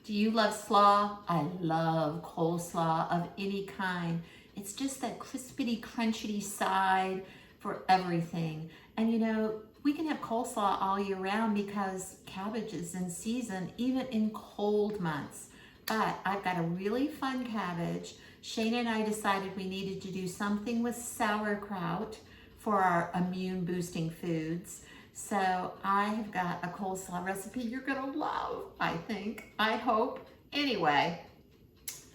Do you love slaw? I love coleslaw of any kind. It's just that crispity, crunchy side for everything. And you know, we can have coleslaw all year round because cabbage is in season, even in cold months. But I've got a really fun cabbage. Shane and I decided we needed to do something with sauerkraut for our immune boosting foods. So I have got a coleslaw recipe you're gonna love, I think, I hope. Anyway,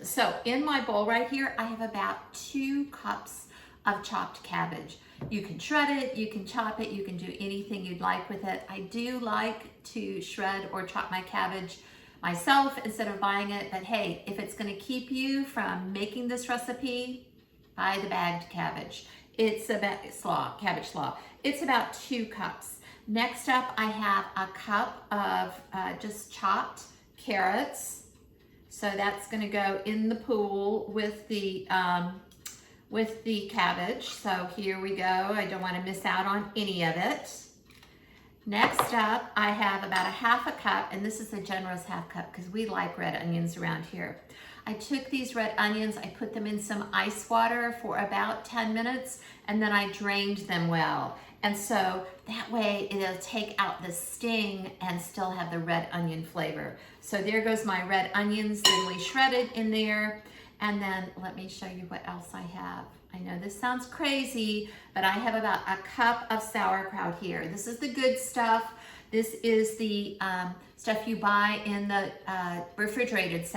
so in my bowl right here, I have about 2 cups of chopped cabbage. You can shred it, you can chop it, you can do anything you'd like with it. I do like to shred or chop my cabbage myself instead of buying it, but hey, if it's gonna keep you from making this recipe, buy the bagged cabbage. It's about cabbage slaw. It's about 2 cups. Next up, I have a cup of just chopped carrots. So that's gonna go in the pool with the cabbage. So here we go. I don't wanna miss out on any of it. Next up, I have about a 1/2 cup, and this is a generous 1/2 cup because we like red onions around here. I took these red onions, I put them in some ice water for about 10 minutes, and then I drained them well. And so that way it'll take out the sting and still have the red onion flavor. So there goes my red onions, then we shredded in there. And then let me show you what else I have. I know this sounds crazy, but I have about a cup of sauerkraut here. This is the good stuff. This is the stuff you buy in the refrigerated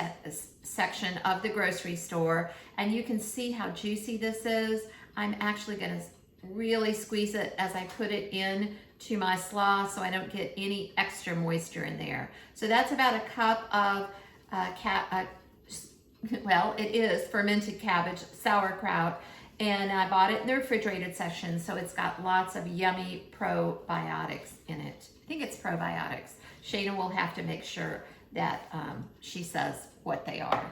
section of the grocery store. And you can see how juicy this is. I'm actually gonna really squeeze it as I put it in to my slaw so I don't get any extra moisture in there. So that's about a cup of well, it is fermented cabbage sauerkraut, and I bought it in the refrigerated section, so it's got lots of yummy probiotics in it. I think it's probiotics. Shayna will have to make sure that she says what they are.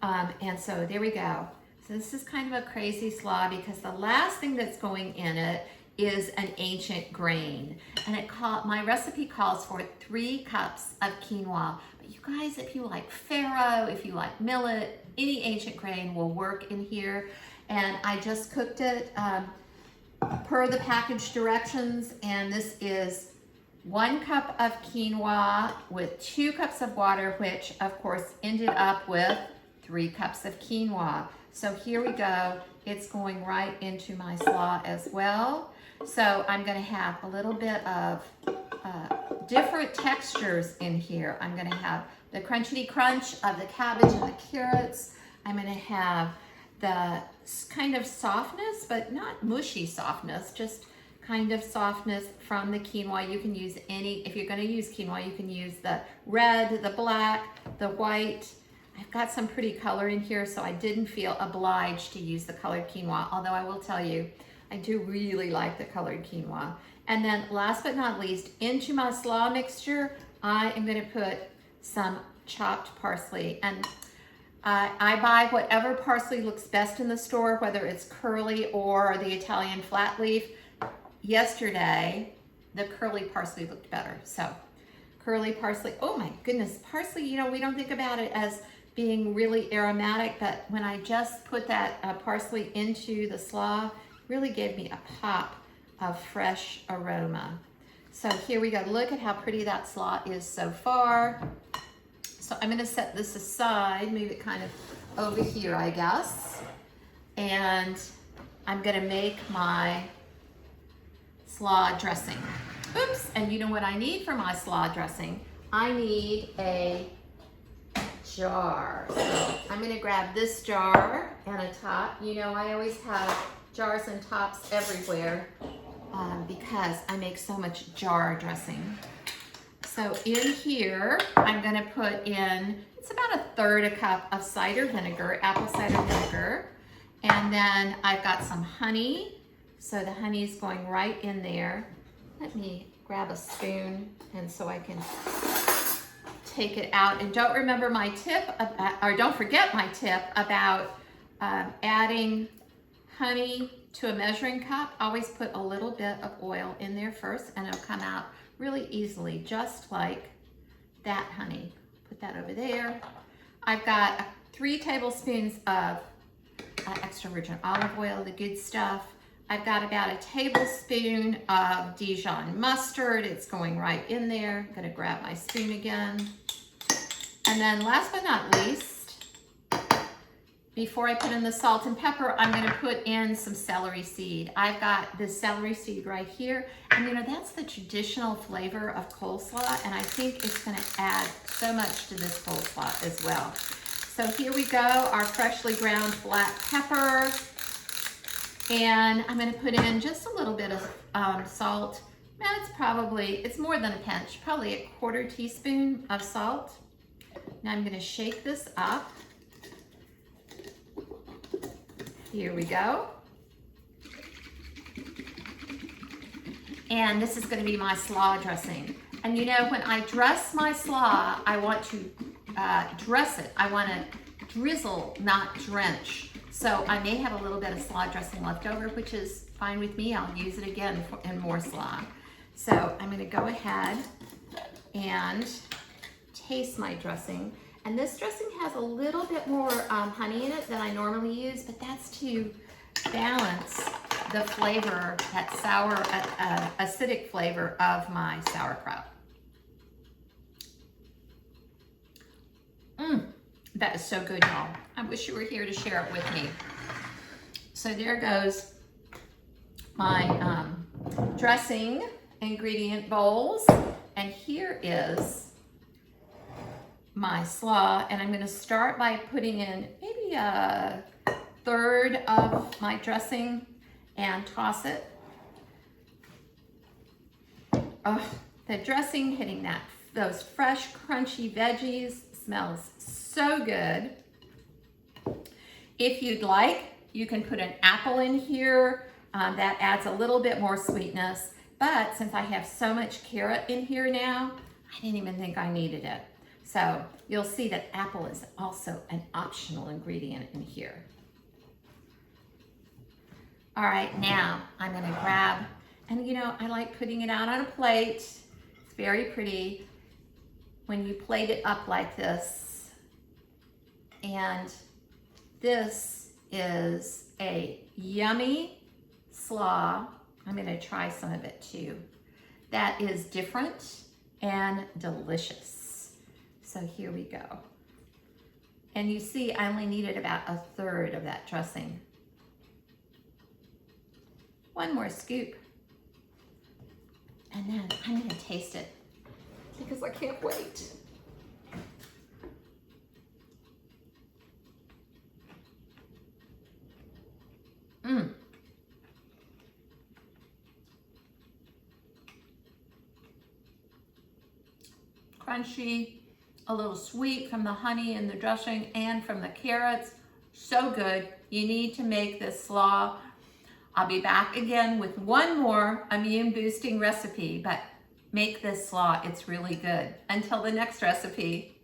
And so there we go. So this is kind of a crazy slaw because the last thing that's going in it is an ancient grain. And my recipe calls for 3 cups of quinoa. But you guys, if you like farro, if you like millet, any ancient grain will work in here. And I just cooked it per the package directions. And this is 1 cup of quinoa with 2 cups of water, which of course ended up with 3 cups of quinoa. So here we go. It's going right into my slaw as well. So I'm gonna have a little bit of different textures in here. I'm gonna have the crunchy crunch of the cabbage and the carrots. I'm gonna have the kind of softness, but not mushy softness, just kind of softness from the quinoa. You can use if you're gonna use quinoa, you can use the red, the black, the white. I've got some pretty color in here, so I didn't feel obliged to use the colored quinoa, although I will tell you, I do really like the colored quinoa. And then last but not least, into my slaw mixture, I am gonna put some chopped parsley. And I buy whatever parsley looks best in the store, whether it's curly or the Italian flat leaf. Yesterday, the curly parsley looked better. So curly parsley, oh my goodness, parsley, you know, we don't think about it as being really aromatic, but when I just put that parsley into the slaw, really gave me a pop of fresh aroma. So here we go. Look at how pretty that slaw is so far. So I'm gonna set this aside, move it kind of over here, I guess. And I'm gonna make my slaw dressing. Oops, and you know what I need for my slaw dressing? I need a jar. So I'm gonna grab this jar and a top. You know, I always have jars and tops everywhere because I make so much jar dressing. So in here, I'm gonna put in, it's about 1/3 cup of cider vinegar, apple cider vinegar. And then I've got some honey. So the honey is going right in there. Let me grab a spoon and so I can take it out. And don't remember my tip, don't forget my tip about adding honey to a measuring cup. Always put a little bit of oil in there first and it'll come out really easily, just like that honey. Put that over there. I've got 3 tablespoons of extra virgin olive oil, the good stuff. I've got about a tablespoon of Dijon mustard. It's going right in there. I'm gonna grab my spoon again. And then last but not least, before I put in the salt and pepper, I'm gonna put in some celery seed. I've got the celery seed right here. And you know, that's the traditional flavor of coleslaw, and I think it's gonna add so much to this coleslaw as well. So here we go, our freshly ground black pepper. And I'm gonna put in just a little bit of salt. Now it's more than a pinch, probably a 1/4 teaspoon of salt. Now I'm gonna shake this up. Here we go. And this is gonna be my slaw dressing. And you know, when I dress my slaw, I want to dress it. I wanna drizzle, not drench. So I may have a little bit of slaw dressing left over, which is fine with me. I'll use it again in more slaw. So I'm gonna go ahead and taste my dressing. And this dressing has a little bit more honey in it than I normally use, but that's to balance the flavor, that sour, acidic flavor of my sauerkraut. That is so good, y'all. I wish you were here to share it with me. So there goes my dressing ingredient bowls. And here is my slaw, and I'm gonna start by putting in maybe a 1/3 of my dressing and toss it. Oh, the dressing hitting those fresh, crunchy veggies smells so good. If you'd like, you can put an apple in here. That adds a little bit more sweetness, but since I have so much carrot in here now, I didn't even think I needed it. So you'll see that apple is also an optional ingredient in here. All right, now I'm gonna grab, and you know, I like putting it out on a plate. It's very pretty when you plate it up like this. And this is a yummy slaw. I'm gonna try some of it too. That is different and delicious. So here we go. And you see, I only needed about a 1/3 of that dressing. One more scoop. And then I'm gonna taste it because I can't wait. Crunchy, a little sweet from the honey and the dressing and from the carrots. So good. You need to make this slaw. I'll be back again with one more immune boosting recipe, but make this slaw. It's really good. Until the next recipe.